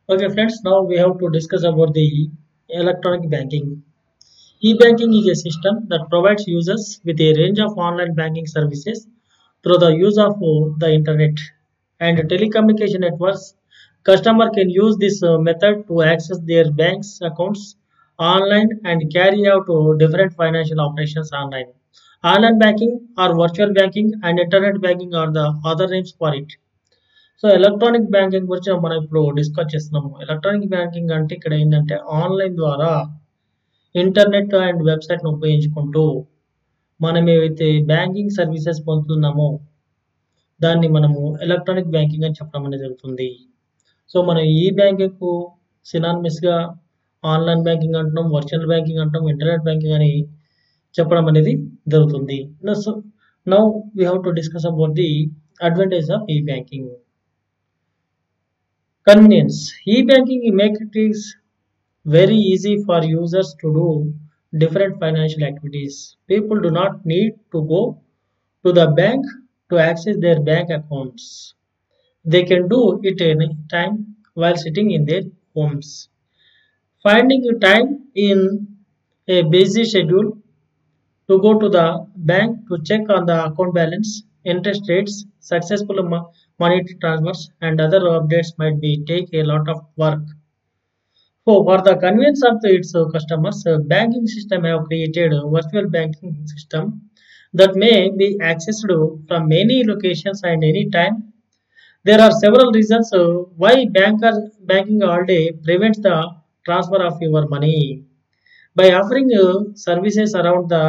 Okay, friends, now we have to discuss about the electronic banking. E-banking is a system that provides users with a range of online banking services through the use of the internet and telecommunication networks. Customer can use this method to access their bank's accounts online and carry out different financial operations online. Online banking or virtual banking and internet banking are the other names for it. So electronic banking గురించి మనం ఇప్పుడు discuss చేస్తున్నాము. Electronic banking అంటే ఇక్కడ ఏంటంటే online ద్వారా internet and వెబ్సైట్ను ఉపయోగించుకుంటూ మనం ఏవైతే బ్యాంకింగ్ సర్వీసెస్ పొందుతున్నామో దాన్ని మనము ఎలక్ట్రానిక్ బ్యాంకింగ్ అని చెప్పడం అనేది జరుగుతుంది. సో మనం ఈ బ్యాంకింగ్కు సినానిమస్గా ఆన్లైన్ బ్యాంకింగ్ అంటున్నాం, వర్చువల్ బ్యాంకింగ్ అంటాం, ఇంటర్నెట్ బ్యాంకింగ్ అని చెప్పడం అనేది జరుగుతుంది. So now we have to discuss about the advantage of e banking. Convenience. E-banking make it is very easy for users to do different financial activities. People do not need to go to the bank to access their bank accounts. They can do it any time while sitting in their homes. Finding time in a busy schedule to go to the bank to check on the account balance, interest rates, successful money transfers, and other updates might be take a lot of work. So, for the convenience of its customers, banking system have created a virtual banking system that may be accessed from many locations and any time. There are several reasons why banking all day prevents the transfer of your money. By offering services around the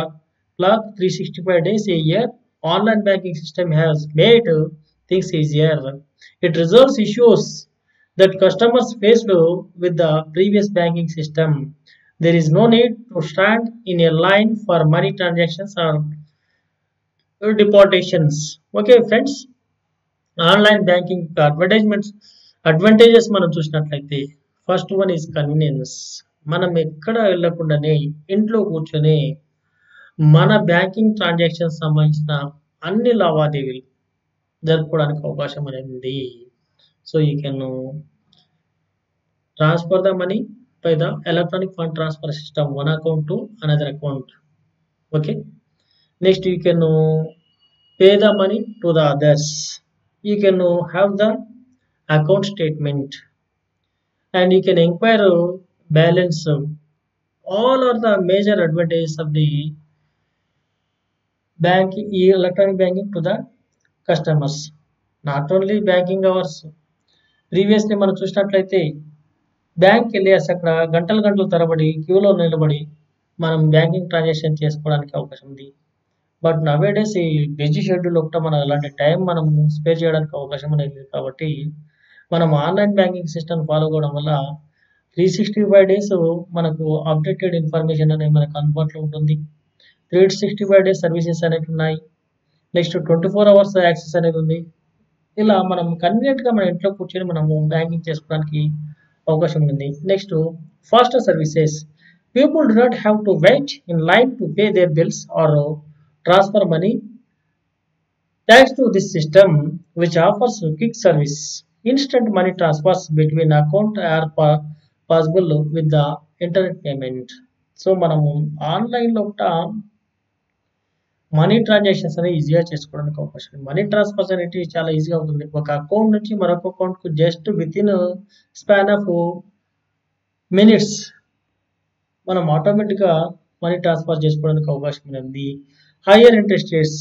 clock 365 days a year, online banking system has made things easier. It resolves issues that customers faced with the previous banking system. There is no need to stand in a line for money transactions or deportations. Okay, friends, online banking advantages మనం చూసినట్లయితే first one is convenience. మనం ఎక్కడ వెళ్ళకుండానే ఇంట్లో కూర్చొని మన banking transactions సంబంధించిన అన్ని లావాదేవీలు జరుపుకోవడానికి అవకాశం అనేది ఉంది. So you can transfer the money by the electronic fund transfer system one account to another account. Okay, next you can pay the money to the others. You can have the account statement and you can inquire balance. All are the major advantages of the banking, electronic banking to the customers. Not only banking hours. Previously మనం చూసినట్లయితే bank వెళ్ళి అక్కడ గంటల తరబడి క్యూలో నిలబడి మనం banking transaction చేసుకోవడానికి అవకాశం ఉంది. బట్ నవేడేస్ ఈ బిజీ షెడ్యూల్ ఒకట మనం అలాంటి టైం మనం స్పేర్ చేయడానికి అవకాశం అనేది లేదు. కాబట్టి మనం ఆన్లైన్ బ్యాంకింగ్ సిస్టమ్ ఫాలో అవ్వడం వల్ల 365 డేస్ మనకు అప్డేటెడ్ ఇన్ఫర్మేషన్ అనేది మనకు అందుబాటులో ఉంటుంది. 365 డేస్ సర్వీసెస్ అనేవి ఉన్నాయి. నెక్స్ట్ 24 అవర్స్ యాక్సెస్ అనేది ఉంది. ఇలా మనం కన్వీనియంట్గా మన ఇంట్లో కూర్చొని మనము బ్యాంకింగ్ చేసుకోవడానికి అవకాశం ఉంది. Next faster services. People do not have to wait in line to pay their bills or transfer money. Thanks to this system, which offers quick service, instant money transfers between account are possible with the internet payment. So మనము ఆన్లైన్లో money transactions అనేది ఈజీగా చేసుకోవడానికి అవకాశం ఉంది. Money transfers అనేవి చాలా ఈజీగా అవుతుంది. ఒక అకౌంట్ నుంచి మరొక అకౌంట్కు just with in span of minutes మనం ఆటోమేటిక్గా మనీ ట్రాన్స్ఫర్ చేసుకోవడానికి అవకాశం ఉంది. Higher interest rates.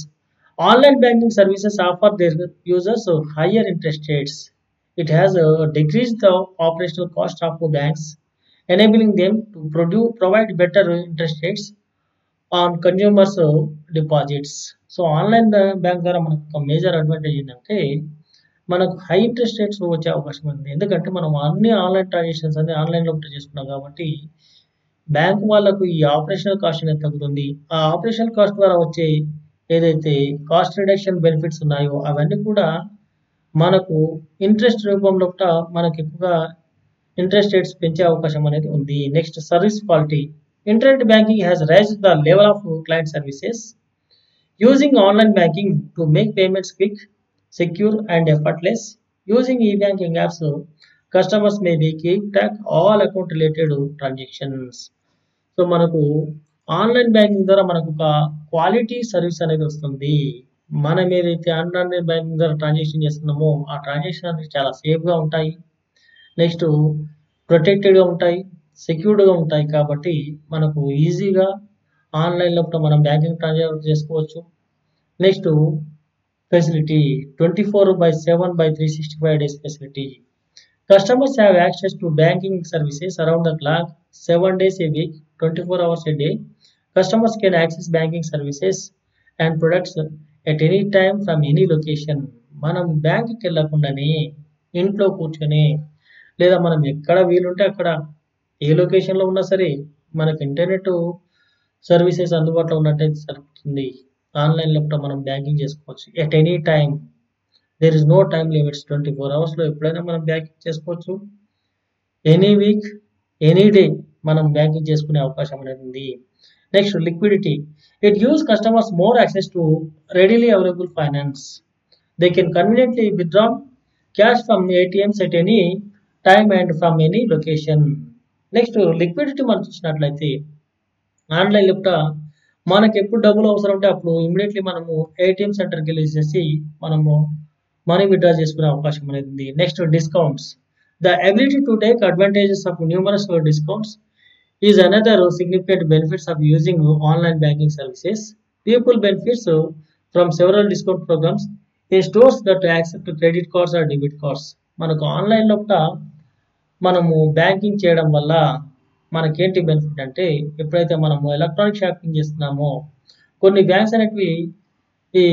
Online banking services offer their users higher interest rates. It has decreased the operational cost of banks, enabling them to provide better interest rates on consumers' deposits. So online bank ద్వారా మనకు major advantage ఏంటంటే మనకు high interest rates వచ్చే అవకాశం ఉంది. ఎందుకంటే మనం అన్ని ఆన్లైన్ ట్రాన్సాక్షన్స్ అన్ని ఆన్లైన్లో చేసుకున్నాం కాబట్టి బ్యాంక్ వాళ్ళకు ఈ ఆపరేషనల్ కాస్ట్ అనేది తగ్గుతుంది. ఆ ఆపరేషనల్ కాస్ట్ ద్వారా వచ్చే ఏదైతే కాస్ట్ రిడక్షన్ బెనిఫిట్స్ ఉన్నాయో అవన్నీ కూడా మనకు ఇంట్రెస్ట్ రూపంలో మనకు ఎక్కువగా ఇంట్రెస్ట్ రేట్స్ పెంచే అవకాశం అనేది ఉంది. Next service quality. Internet banking has raised the level of client services. Using online banking to make payments quick, secure and effortless. Using e-banking apps, customers may be keep track all account related transactions. So మనకు online banking ద్వారా మనకు ఒక quality service అనేది వస్తుంది. మనం ఏదైతే online banking ద్వారా transaction చేస్తున్నామో ఆ ట్రాన్సాక్షన్ అనేది చాలా సేఫ్గా ఉంటాయి. నెక్స్ట్ ప్రొటెక్టెడ్గా ఉంటాయి, సెక్యూర్డ్గా ఉంటాయి. కాబట్టి మనకు ఈజీగా ఆన్లైన్లో కూడా మనం బ్యాంకింగ్ ట్రాన్సాక్షన్ చేసుకోవచ్చు. Next facility 24/7/365 days facility. Customers have access to banking services around the clock, 7 days a week, 24 hours a day. Customers can access banking services and products at any time from any location. మనం బ్యాంక్కి వెళ్ళకుండానే ఇంట్లో కూర్చొని లేదా మనం ఎక్కడ వీలుంటే అక్కడ ఏ లొకేషన్లో ఉన్నా సరే మనకు ఇంటర్నెట్ సర్వీసెస్ అందుబాటులో ఉన్నట్టయితే సరిపోతుంది. ఆన్లైన్లో కూడా మనం బ్యాంకింగ్ చేసుకోవచ్చు at any time. There is no time limits. 24 అవర్స్లో ఎప్పుడైనా మనం బ్యాంకింగ్ చేసుకోవచ్చు. ఎనీ వీక్, ఎనీ డే మనం బ్యాంకింగ్ చేసుకునే అవకాశం అనేది ఉంది. Next liquidity. It gives customers more access to readily available finance. They can conveniently withdraw cash from ATMs at any time and from any location. Next liquidity మనం చూసినట్లయితే ఆన్లైన్లో కూడా మనకి ఎప్పుడు డబ్బులు అవసరం ఉంటే అప్పుడు ఇమీడియట్లీ మనము ఏటీఎం సెంటర్కి వెళ్ళేసేసి మనము మనీ విత్డ్రా చేసుకునే అవకాశం అనేది ఉంది. Next discounts. The ability to take advantages of numerous discounts is another significant benefits of using online banking services. People benefits from several discount programs in stores that accept credit cards or debit cards. మనకు ఆన్లైన్లో కూడా మనము banking చేయడం వల్ల మనకేంటి benefit అంటే ఎప్పుడైతే మనము ఎలక్ట్రానిక్ షాపింగ్ చేస్తున్నామో కొన్ని బ్యాంక్స్ అనేటివి ఈ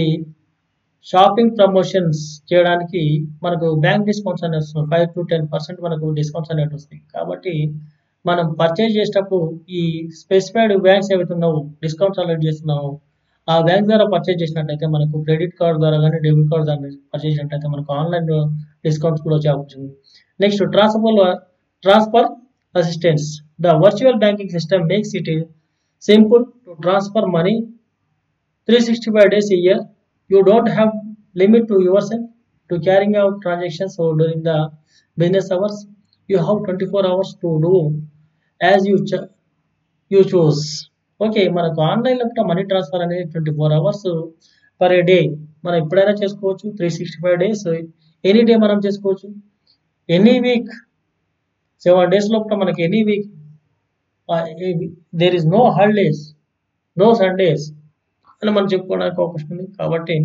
షాపింగ్ ప్రమోషన్స్ చేయడానికి మనకు బ్యాంక్ డిస్కౌంట్స్ అనేవి వస్తున్నాయి. 5 to 10% మనకు డిస్కౌంట్స్ అనేవి వస్తాయి. కాబట్టి మనం పర్చేజ్ చేసేటప్పుడు ఈ స్పెసిఫైడ్ బ్యాంక్స్ ఏవైతే ఉన్నావో డిస్కౌంట్స్ ఆల్రెడీ చేస్తున్నామో ఆ బ్యాంక్ ద్వారా పర్చేజ్ చేసినట్లయితే మనకు క్రెడిట్ కార్డ్ ద్వారా కానీ డెబిట్ కార్డ్ ద్వారా పర్చేజ్ చేసినట్లయితే మనకు ఆన్లైన్ డిస్కౌంట్స్ కూడా వచ్చే అవకాశం ఉంది. Next transfer assistance. The virtual banking system makes it simple to transfer money 365 days a year. You don't have limit to yourself to carrying out transactions or during the business hours. You have 24 hours to do as you choose. Okay, మనకు ఆన్లైన్లో కూడా money transfer అనేది 24 hours per day మనం ఎప్పుడైనా చేసుకోవచ్చు. 365 days any day మనం చేసుకోవచ్చు. Any week 7 days లోపల మనకి any week there is no holidays, no Sundays అని మనం చెప్పుకోవడానికి అవకాశం ఉంది. కాబట్టి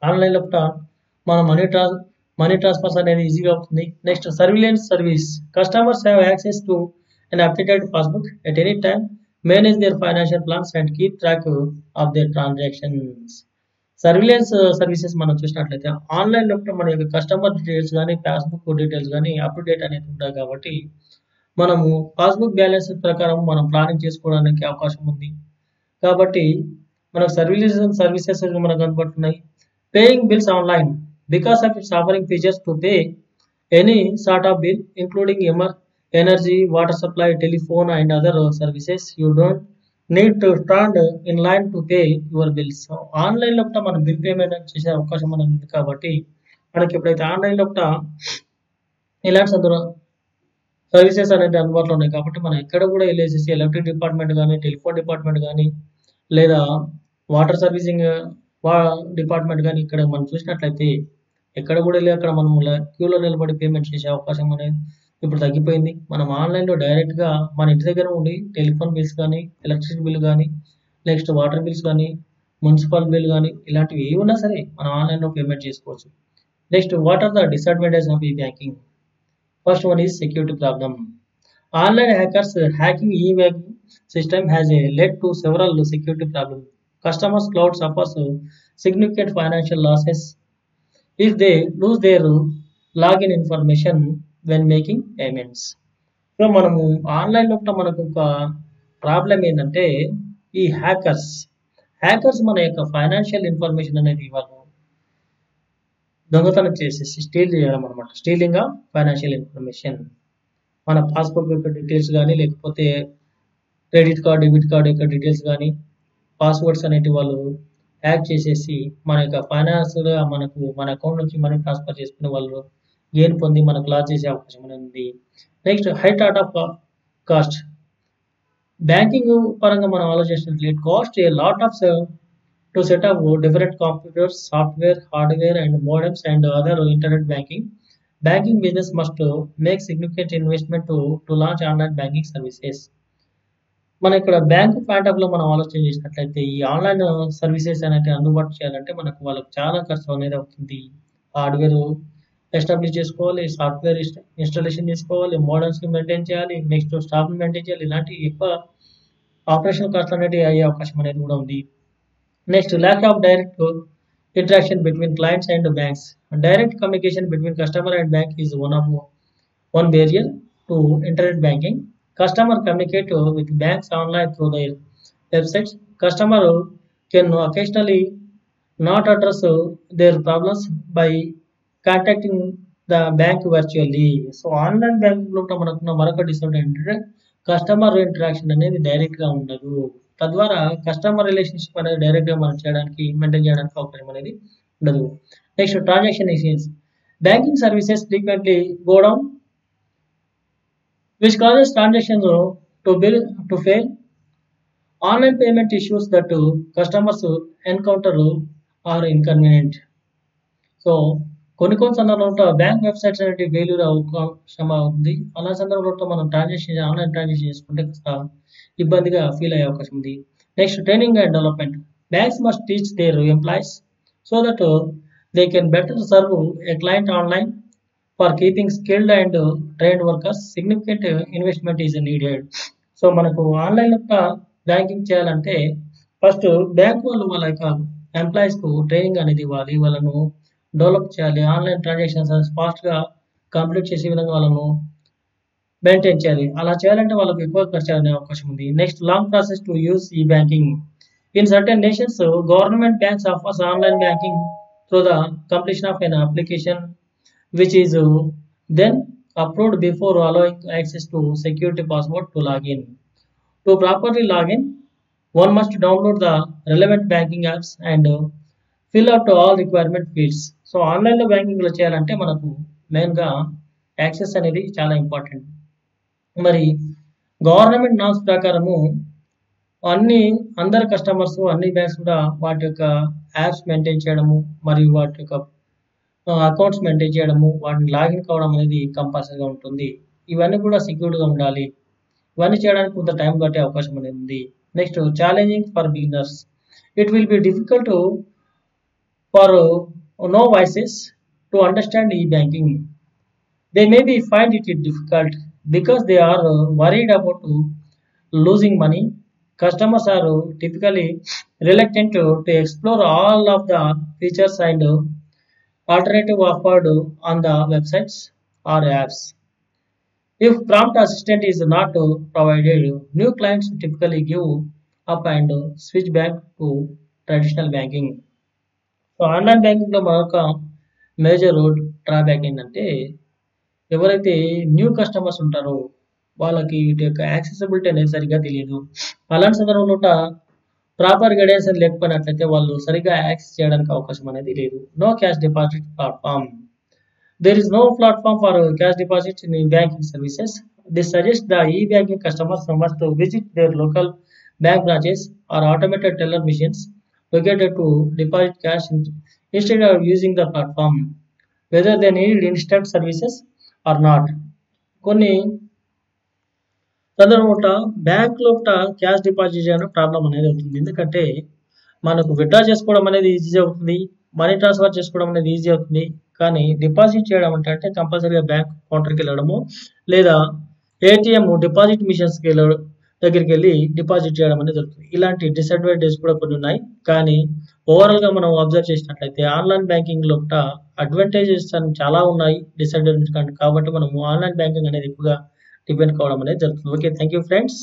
ఆన్లైన్లో కూడా మన మనీ ట్రాన్స్ఫర్స్ అనేది ఈజీగా అవుతుంది. Next surveillance service. Customers have access to an updated passbook at any time, manage their financial plans and keep track of their transactions. Surveillance services మనం చూసినట్లయితే ఆన్లైన్లో కూడా మన యొక్క కస్టమర్ డీటెయిల్స్ కానీ పాస్బుక్ డీటెయిల్స్ కానీ అప్డేట్ అనేది ఉంటాయి. కాబట్టి మనము పాస్బుక్ బ్యాలెన్స్ ప్రకారం మనం ప్లానింగ్ చేసుకోవడానికి అవకాశం ఉంది. కాబట్టి మనకు సర్వీసెస్ మనకు అందుబాటున్నాయి. Paying bills online because of it's offering features to pay any sort of bill including energy, water supply, telephone and other services. You don't need to stand in line to pay your bills. So online లో కూడా మనం bill payment చేసే అవకాశం మనకు ఉంది. కాబట్టి మనకి ఎప్పుడైతే ఆన్లైన్ లో కూడా ఇలాంటి సర్వీసెస్ అనేది అందుబాటులో ఉన్నాయి. కాబట్టి మనం ఎక్కడ కూడా వెళ్ళేసేసి ఎలక్ట్రిక్ డిపార్ట్మెంట్ కానీ టెలిఫోన్ డిపార్ట్మెంట్ కానీ లేదా వాటర్ సర్వీసింగ్ డిపార్ట్మెంట్ కానీ ఇక్కడ మనం చూసినట్లయితే ఎక్కడ కూడా వెళ్ళి అక్కడ మనం క్యూలో నిలబడి పేమెంట్ చేసే అవకాశం అనేది ఇప్పుడు తగ్గిపోయింది. మనం ఆన్లైన్లో డైరెక్ట్గా మన ఇంటి దగ్గర ఉండి టెలిఫోన్ బిల్స్ కానీ ఎలక్ట్రిసిటీ బిల్ కానీ నెక్స్ట్ వాటర్ బిల్స్ కానీ మున్సిపల్ బిల్ కానీ ఇలాంటివి ఏ ఉన్నా సరే మనం ఆన్లైన్లో పేమెంట్ చేసుకోవచ్చు. Next what are the disadvantage of e banking? First one is security problem. Online hackers hacking e banking system has led to several security problem. Customers could suffers significant financial losses if they lose their login information when making payments. So మనము ఆన్లైన్లో కూడా మనకు ఒక problem ఏంటంటే ఈ hackers మన యొక్క financial information అనేది వాళ్ళు దొంగతనం చేసేసి స్టీల్ చేయడం అనమాట. Stealing of financial information. మన పాస్బుక్ యొక్క డీటెయిల్స్ కానీ లేకపోతే క్రెడిట్ కార్డ్ డెబిట్ కార్డ్ యొక్క డీటెయిల్స్ కానీ పాస్వర్డ్స్ అనేటివి వాళ్ళు హ్యాక్ చేసేసి మన యొక్క ఫైనాన్స్గా మన అకౌంట్ నుంచి మనీ ట్రాన్స్ఫర్ చేసుకునే వాళ్ళు గెయిన్ పొంది మనకు లాస్ చేసే అవకాశం అనేది ఉంది. Next high that of cost. Banking పరంగా మనం ఆలోచించినట్లయితే cost a lot of to set up different computers, software, hardware, and modems and other internet banking. Banking business must make significant investment to launch online banking services. మన ఇక్కడ bank point of లో మనం ఆలోచన చేసినట్లయితే ఈ online services అనేది అందుబాటు చేయాలంటే మనకు వాళ్ళకి చాలా ఖర్చు అనేది అవుతుంది. హార్డ్వేర్ ఎస్టాబ్లిష్ చేసుకోవాలి, సాఫ్ట్వేర్ ఇన్స్టాలేషన్ చేసుకోవాలి, మోడల్స్ మెయింటైన్ చేయాలి, నెక్స్ట్ స్టాఫ్ మెయింటైన్ చేయాలి. ఇలాంటి ఎక్కువ ఆపరేషన్ కాస్ట్ అనేది అయ్యే అవకాశం అనేది కూడా ఉంది. Next, lack of direct interaction between clients and banks. Direct communication between customer and bank is one barrier to internet banking. Customer communicate with banks online through their websites. Customer can occasionally not address their problems by contacting the bank virtually. So online banking లో మనకున్న మరొక disadvantage ఏంటంటే customer interaction అనేది direct గా ఉండదు. తద్వారా customer relationship అనేది direct గా మనం మెయింటైన్ చేయడానికి అవకాశం అనేది ఉండదు. Next transaction issues. Banking services frequently go down which causes transactions to fail. Online payment issues that customers encounter are inconvenient. So కొన్ని సందర్భంలో బ్యాంక్ వెబ్సైట్స్ అనేవి ఫెయిల్యూర్ అవకాశం ఉంది. అలా సందర్భంలో మనం ఆన్లైన్ ట్రాన్సాక్షన్ చేసుకుంటే ఇబ్బందిగా ఫీల్ అయ్యే అవకాశం ఉంది. Next training and development. Banks must teach there employees so that they can better serve A client online. For keeping skilled and trained workers significant investment is needed. So మనకు online banking చేయాలంటే first bank వాళ్ళు వాళ్ళ యొక్క employees కు training అనేది ఇవ్వాలి, వాళ్ళను develop చేయాలి, ఆన్లైన్ ట్రాన్సాక్షన్స్ ఫాస్ట్ గా కంప్లీట్ చేసే విధంగా వాళ్ళను మెయింటైన్ చేయాలి. అలా చేయాలంటే వాళ్ళకి ఎక్కువ ఖర్చు అనే అవకాశం ఉంది. Next long process to use e banking. In certain nations government banks offers online banking through the completion of an application which is then approved before allowing access to security password to login. To properly login, one must download the relevant banking apps and fill out all requirement fields. So ఆన్లైన్లో బ్యాంకింగ్లో చేయాలంటే మనకు మెయిన్గా access అనేది చాలా important. మరి government norms ప్రకారము అందరు కస్టమర్స్ అన్ని బ్యాంక్స్ కూడా వాటి యొక్క యాప్స్ మెయింటైన్ చేయడము మరియు వాటి యొక్క అకౌంట్స్ మెయింటైన్ చేయడము, వాటిని లాగిన్ కావడం అనేది కంపల్సరీగా ఉంటుంది. ఇవన్నీ కూడా సెక్యూర్డ్గా ఉండాలి. ఇవన్నీ చేయడానికి కొంత టైం పట్టే అవకాశం అనేది ఉంది. Next challenging for beginners. It will be difficult for novices to understand e banking. They may be find it difficult because they are worried about losing money. Customers are typically reluctant to explore all of the features and alternative offered on the websites or apps. If prompt assistance is not provided, new clients typically give up and switch back to traditional banking. So online బ్యాంకింగ్లో మరొక major drawback ఏంటంటే ఎవరైతే new customers ఉంటారో వాళ్ళకి వీటి యొక్క accessibility అనేది సరిగ్గా తెలియదు. అలాంటి సందర్భంలో ప్రాపర్ గైడెన్స్ లేకపోయినట్లయితే వాళ్ళు సరిగ్గా యాక్సెస్ చేయడానికి అవకాశం అనేది లేదు. No cash deposit platform. There is no platform for cash deposit in banking services. This suggest the e banking customers must visit their local bank branches or automated teller machines located to deposit cash instead of using the platform, whether they need instant services or not. కొన్ని సందర్భంలో bank లోపల cash deposit చేయడం problem అనేది అవుతుంది. ఎందుకంటే మనకు withdraw చేసుకోవడం అనేది ఈజీ అవుతుంది, మనీ ట్రాన్స్ఫర్ చేసుకోవడం అనేది ఈజీ అవుతుంది. కానీ డిపాజిట్ చేయడం అంటే కంపల్సరీగా బ్యాంక్ కౌంటర్కి వెళ్ళడము లేదా ఏటీఎం డిపాజిట్ మిషన్స్కి దగ్గరికి వెళ్ళి డిపాజిట్ చేయడం అనేది జరుగుతుంది. ఇలాంటి డిసడ్వాంటేజ్ కూడా కొన్ని ఉన్నాయి. కానీ ఓవరాల్గా మనం అబ్జర్వ్ చేసినట్లయితే ఆన్లైన్ బ్యాంకింగ్ లోపల అడ్వాంటేజెస్ అని చాలా ఉన్నాయి, డిసడ్వాంటేజ్ కాబట్టి మనం ఆన్లైన్ బ్యాంకింగ్ అనేది ఎక్కువగా డిపెండ్ కావడం అనేది జరుగుతుంది. Okay, thank you friends.